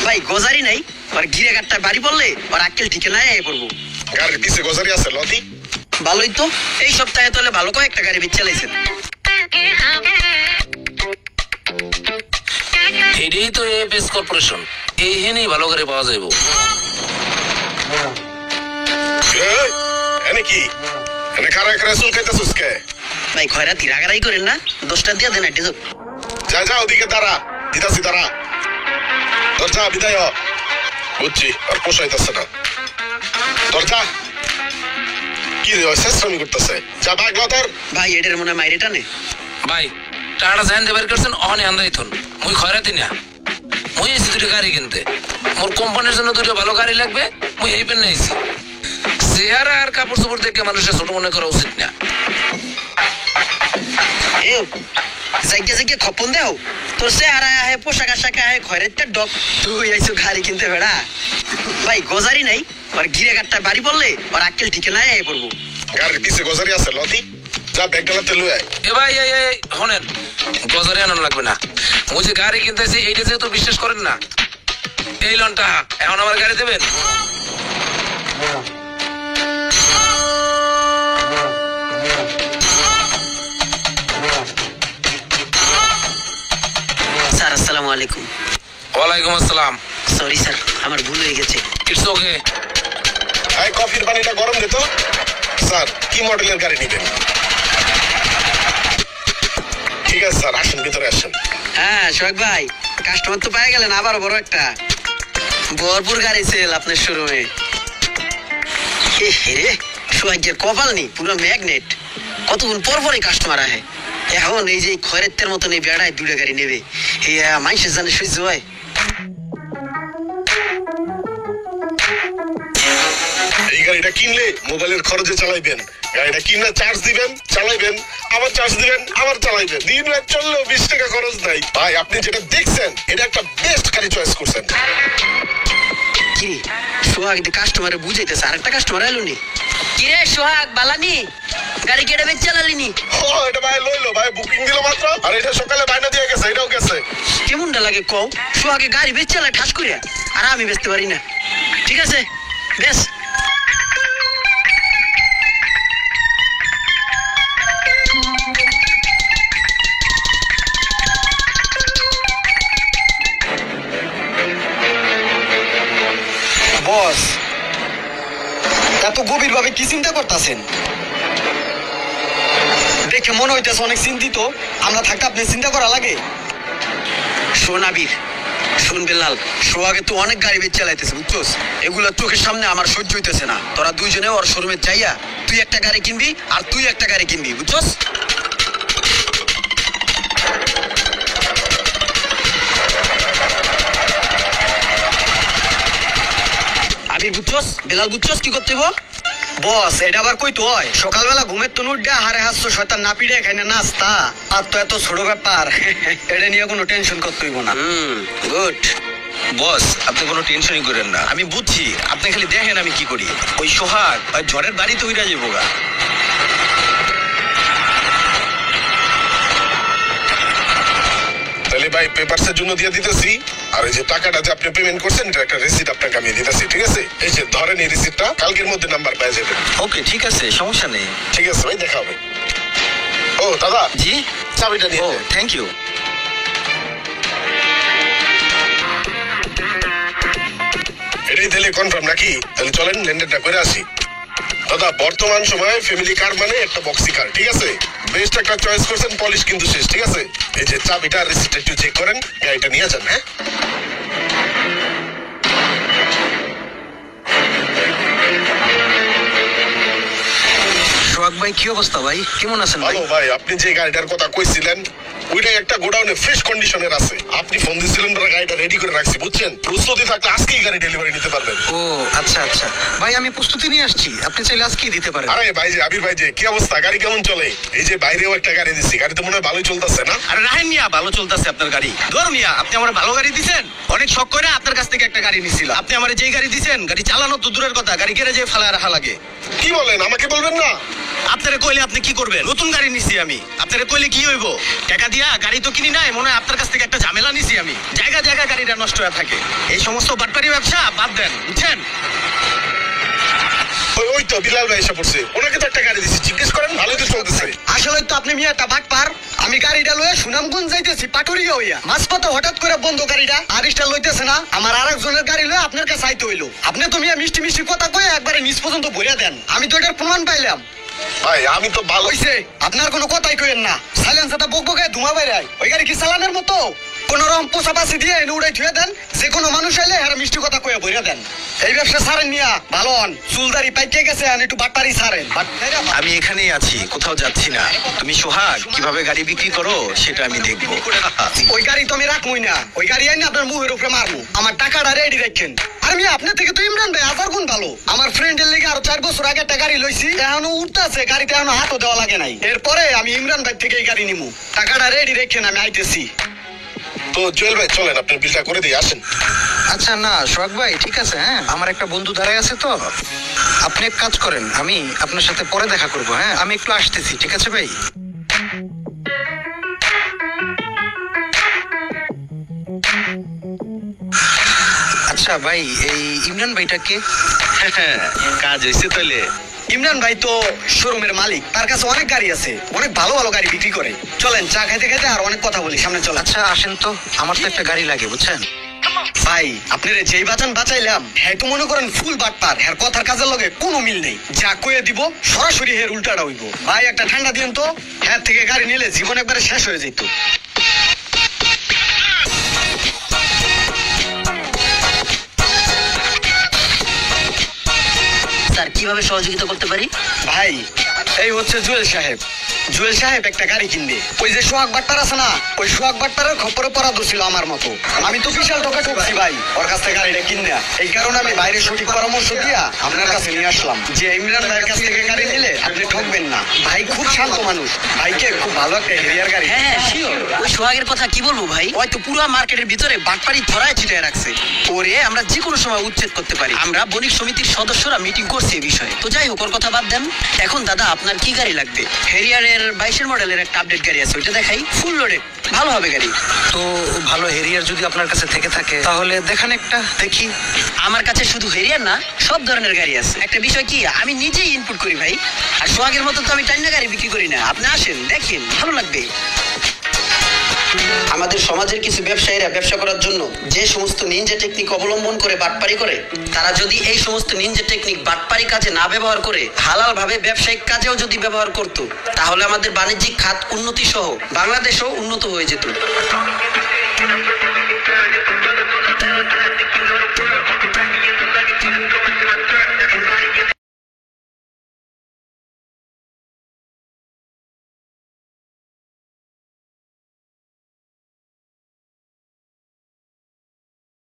ভাই গজারি নাই, আর গিরে গাটটা বাড়ি বললে আর আক্কেল ঠিকে নাই পড়বো। গাড়ির পিছে গজারি আছে লতি। ভালোই তো, এই সপ্তাহে তাহলে ভালো কয়েকটা গাড়ি বেচ চালাইছেন। এটাই তো এফএস কর্পোরেশন, এইখানেই ভালো করে পাওয়া যাইব। এনে কি এনে কারা কারা চুল খাইতেছিস কে? ভাই খয়রাতি রাগারাই করেন না, 10টা দিয়ে দেন আইতে যাও। যা যা ওদিকে দাঁড়া, দিতাছি দাঁড়া। দরজা বিদায় হ। বুঝছি আর পোষাইতেছে না। দরজা কি রে শ্রেষ্ঠমি করতেছে? যা ভাগ তোর। ভাই এটার মনে মাইরে টানে। ভাই টাটা জান দেবার করছেন অহনে আন্দাইতন, মুই খয়রাতি না, মুই এসি দুটো গাড়ি কিনতে। মোর কোম্পানির জন্য দুটো ভালো গাড়ি লাগবে, মুই এই পেন নাইছি। চেহারা আর কাপড় চোপড় দেখে মানুষের ছোট মনে করা উচিত না। জায়গা জায়গা খপন দেও, তোর চেহারা আহে পোশাক আশাক আহে খয়রাতির ডক, তুই আইছো গাড়ি কিনতে বেড়া। ভাই গজারি নাই, আর গিরে গাটটা বাড়ি বললে আর আক্কেল ঠিকে নাই পড়বো। গাড়ির পিছে গজারি আছে লতি। যা ব্যাগ ডালাতে লই আয়। এ ভাই এই শোনেন, গজারে আনানো লাগবে না। মুই যে গাড়ি কিনতেছি এইটা যেহেতু বিশ্বাস করেন না, এই লনটা এখন আমার গাড়ি দেবেন। স্যার আসসালামু আলাইকুম। ওয়ালাইকুম আসসালাম। সরি স্যার, আমার ভুল হয়ে গেছে। It's okay. এই কফির পানিটা গরম দে তো। স্যার কি মডেলের গাড়ি নেবেন? ঠিক আছে স্যার, আসুন ভিতরে আসেন। হ্যাঁ সোহাগ ভাই, কাস্টমার তো পাই গেলেন, আবার বড় একটা ভরপুর গাড়ি সেল আপনার শোরুমে। সোহাগের কপাল নেই, পুরো ম্যাগনেট। কতক্ষণ পর পরে কাস্টমার আহে। এখন এই যে খয়রাতের মতন এই বেড়ায় দুটো গাড়ি নেবে, মানুষের জানে সহ্য হয়? এই গাড়িটা কিনলে মোবাইলের খরচে চালাইবেন। গাড়িটা কিনলে চার্জ দিবেন, চালাইবেন, আবার চার্জ দিবেন, আবার চালাইবেন। দিন রাত চললেও 20 টাকা খরচ নাই। ভাই আপনি যেটা দেখছেন এটা একটা বেস্ট গাড়ি চয়েস করছেন। কি সোহাগ কাস্টমারে বুঝাইতেছে, আর একটা কাস্টমার এলো নি। কিরে সোহাগ বালানি, গাড়ি কেটে বেচ চালালিনি? ও এটা ভাই লইলো, ভাই বুকিং দিল মাত্র। আর এটা সকালে বাইনা দিয়ে গেছে, এটাও গেছে। কেমনটা লাগে কও? সোহাগে গাড়ি বেচ চালায় ঠাস করিয়া, আর আমি বেচতে পারি না। ঠিক আছে বেশ। বস এত গভীর ভাবে কি চিন্তা করতেছেন? দেখে মনে হইতেছে অনেক চিন্তিত। আমরা থাকতে আপনি চিন্তা করা লাগে? শোন আবির, শোন বেলাল, সোহাগে তো অনেক গাড়ি বেচ চালাইতেছে বুঝছোস। এগুলো চোখের সামনে আমার সহ্য হইতেছে না। তোরা দুইজনে ওর শোরুমে যাইয়া তুই একটা গাড়ি কিনবি আর তুই একটা গাড়ি কিনবি, বুঝছোস? আবির বুঝছোস, বেলাল বুঝছোস কি করতে হইব? বস এটা আবার কই তো হয়? সকালবেলা ঘুমের তো নুট দেয়া হারে হাসছো, শয়তান না পিড়ে খাই না নাস্তা। আর তো এত ছোট ব্যাপার, এটা নিয়ে কোনো টেনশন করতে হইব না। গুড বস আপনি কোনো টেনশনই করেন না, আমি বুঝছি। আপনি খালি দেখেন আমি কি করি। ওই সোহাগ ওই ঝড়ের বাড়িতে উইরা যাবো গা। তাহলে ভাই পেপারসের জন্য দিয়ে দিতেছি। আর এই যে টাকাটা যে আপনি পেমেন্ট করছেন এটা একটা রিসিট আপনাকে আমি দিতেছি, ঠিক আছে? এই যে ধরেন এই রিসিটটা, কালকের মধ্যে নাম্বার পেয়ে যাবেন। ওকে ঠিক আছে, সমস্যা নেই। ঠিক আছে ভাই, দেখা হবে। ও দাদা, জি চাবিটা নিয়ে ও নেন। Thank you. এটাই তাহলে কনফার্ম নাকি? তাহলে চলেন লেনদেনটা করে আসি। দাদা বর্তমান সময়ে ফ্যামিলি কার মানে একটা বক্সি কার, ঠিক আছে? বেস্ট একটা চয়েস করছেন, পলিশ কিন্তু শেষ, ঠিক আছে? এই যে চাবিটা আর রিসিটটা একটু চেক করেন, গাড়িটা নিয়ে যান। হ্যাঁ সোহাগ ভাই কি অবস্থা ভাই, কেমন আছেন ভাই? ভালো ভাই, আপনি যে গাড়িটার কথা কইছিলেন ওইটাই একটা গোডাউনে ফ্রেশ কন্ডিশনের আছে। আপনি ফোন দিয়েছিলেন বলে গাড়িটা রেডি করে রাখছি, বুঝছেন? প্রস্তুতি থাকলে আজকেই গাড়ি ডেলিভারি নিতে পারবেন। ও আচ্ছা আচ্ছা ভাই, আমি প্রস্তুতি নিয়ে আসছি, আপনি চাইলে আজকেই দিতে পারেন। আরে ভাই যে আবির ভাই যে কি অবস্থা, গাড়ি কেমন চলে? এই যে বাইরেও একটা গাড়ি দিছি, গাড়ি তো মনে হয় ভালোই চলতেছে না? আরে রাহেন মিয়া, ভালো চলতেছে আপনার গাড়ি। ধর মিয়া, আপনি আমার ভালো গাড়ি দিছেন, অনেক শখ করে আপনার কাছ থেকে একটা গাড়ি নিছিলাম। আপনি আমার যেই গাড়ি দিছেন, গাড়ি চালানো তো দূরের কথা, গাড়ি গ্যারেজে ফেলা রাখা লাগে। কি বলেন, আমাকে বলবেন না? আপনারা কইলে আপনি কি করবেন? নতুন গাড়ি নিছি আমি, আপনারা কইলে কি হইব? টাকা দিয়া গাড়ি তো কিনি নাই, মনে হয় আপনার কাছ থেকে একটা ঝামেলা নিছি আমি। জায়গা জায়গা গাড়িটা নষ্ট হয়ে থাকে। এই সমস্ত বাটপারি ব্যবসা বাদ দেন, বুঝছেন? ওই তো বিলাল ভাই এসে পড়ছে, ওনাকে তো একটা গাড়ি দিছি, জিজ্ঞেস করেন, ভালোই তো চলতেছে। আসলে তো আপনি মিয়া একটা বাটপার। আমি গাড়িটা লয়ে সুনামগঞ্জ যাইতেছি পাটুরিয়া হইয়া, মাঝপথে হঠাৎ করে বন্ধ গাড়িটা, আরিসটা লইতেছে না, আমার আরেকজনের গাড়ি লয়ে আপনার কাছে আইতে হইলো। আপনি তো মিয়া মিষ্টি মিষ্টি কথা কয়ে একবারে নিচ পর্যন্ত ভরিয়া দেন। আমি তো এটার প্রমাণ পাইলাম। ভাই আমি তো ভালো হইছে, আপনার কোনো কথাই কইেন না। সাইলেন্সারটা বকবকে ধুমা বাইরায়, ওই গাড়ি কি চালানোর মতো? কোন রকম পোষাপাশি দিয়ে এনে উড়াই থুয়ে দেন, যে কোনো মানুষ আইলে এরা মিষ্টি কথা কয়ে ভরিয়া দেন। এই ব্যবসা ছাড়েন নিয়া ভালো হন। চুলদারি পাইকে গেছে, আর একটু বাটপারি ছাড়েন। আমি এখানেই আছি, কোথাও যাচ্ছি না। তুমি সোহাগ কিভাবে গাড়ি বিক্রি করো সেটা আমি দেখবো। ওই গাড়ি তো আমি রাখবই না, ওই গাড়ি আইনে আপনার মুখের উপরে মারবো। আমার টাকাটা রেডি রাখেন। আর আমি আপনার থেকে তো ইমরান ভাই 1000 গুণ ভালো। আমার ফ্রেন্ডের লেগে আরো 4 বছর আগে একটা গাড়ি লইছি, এখনো উঠতেছে, গাড়িতে এখনো হাতও দেওয়া লাগে নাই। এরপরে আমি ইমরান ভাই থেকে এই গাড়ি নিমু। টাকাটা রেডি রেখেন, আমি আইতেছি। তো জুয়েল ভাই চলেন, আপনার বিলটা করে দিয়ে আসেন। আচ্ছা না সোহাগ ভাই, ঠিক আছে, হ্যাঁ আমার একটা বন্ধু দাঁড়ায় আছে, তো আপনি এক কাজ করেন, আমি আপনার সাথে পরে দেখা করব। হ্যাঁ আমি একটু আসতেছি, ঠিক আছে ভাই? আচ্ছা ভাই, এই ইমরান ভাইটা কে? কাজ হয়েছে তাহলে? ইমরান ভাই তো শোরুমের মালিক, তার কাছে অনেক গাড়ি আছে, অনেক ভালো ভালো গাড়ি বিক্রি করে। চলেন চা খাইতে খাইতে আর অনেক কথা বলি, সামনে চলেন। আচ্ছা আসেন তো, আমার তো একটা গাড়ি লাগে, বুঝছেন? ভাই আপনারে যেই বাঁচান বাঁচাইলাম, হ্যাঁ তো মনে করেন ফুল বাটপার, হ্যাঁ কথার কাজের লগে কোনো মিল নেই। যা কয়ে দিব সরাসরি হের উল্টাটা হইব। ভাই একটা ঠান্ডা দিন তো, হ্যাঁ থেকে গাড়ি নিলে জীবন একবারে শেষ হয়ে যেত। স্যার কিভাবে সহযোগিতা করতে পারি? ভাই এই হচ্ছে জুয়েল সাহেব। জুয়েল সাহেব একটা গাড়ি কিনবে। ওই যে সোহাগ বাট্টার আছে না, ওই সোহাগ বাট্টারের খপ্পরে পড়া ছিল আমার মতো। আমি তো বিশাল টাকা ঠকছি ভাই ওর কাছ থেকে গাড়িটা কিনে। এই কারণে আমি বাইরে সঠিক পরামর্শ দিয়া আপনার কাছে নিয়ে আসলাম, যে ইমরান ভাইয়ের কাছ থেকে গাড়ি নিলে আপনি ঠকবেন না। ভাই খুব শান্ত মানুষ, ভাইকে খুব ভালো একটা হেরিয়ার গাড়ি। হ্যাঁ শিওর। ওই সোহাগের কথা কি বলবো ভাই, হয়তো পুরো মার্কেটের ভিতরে বাটপাড়ি ছড়ায় ছিটায় রাখছে। ওরে আমরা যে কোনো সময় উচ্ছেদ করতে পারি। আমরা বণিক সমিতির সদস্যরা মিটিং করছি এই বিষয়ে। তো যাই হোক, ওর কথা বাদ দেন। এখন দাদা আপনার কি গাড়ি লাগবে? হেরিয়ারের 22 মডেলের একটা আপডেট গাড়ি আছে, ওইটা দেখাই। ফুল লোডেড, ভালো হবে গাড়ি। তো ভালো হেরিয়ার যদি আপনার কাছে থেকে থাকে তাহলে দেখান একটা দেখি। আমার কাছে শুধু হেরিয়ার না, সব ধরনের গাড়ি আছে। একটা বিষয় কি, আমি নিজেই ইনপুট করি ভাই। আর সোহাগের মতো তো আমি টাইনা গাড়ি বিক্রি করি না। আপনি আসেন, দেখেন, ভালো লাগবে। আমাদের সমাজের কিছু ব্যবসায়ীরা ব্যবসা করার জন্য যে সমস্ত নিনজা টেকনিক অবলম্বন করে বাটপারি করে, তারা যদি এই সমস্ত নিনজা টেকনিক বাটপারি কাজে না ব্যবহার করে হালাল ভাবে ব্যবসায়িক কাজেও যদি ব্যবহার করত, তাহলে আমাদের বাণিজ্যিক খাত উন্নতি সহ বাংলাদেশও উন্নত হয়ে যেত।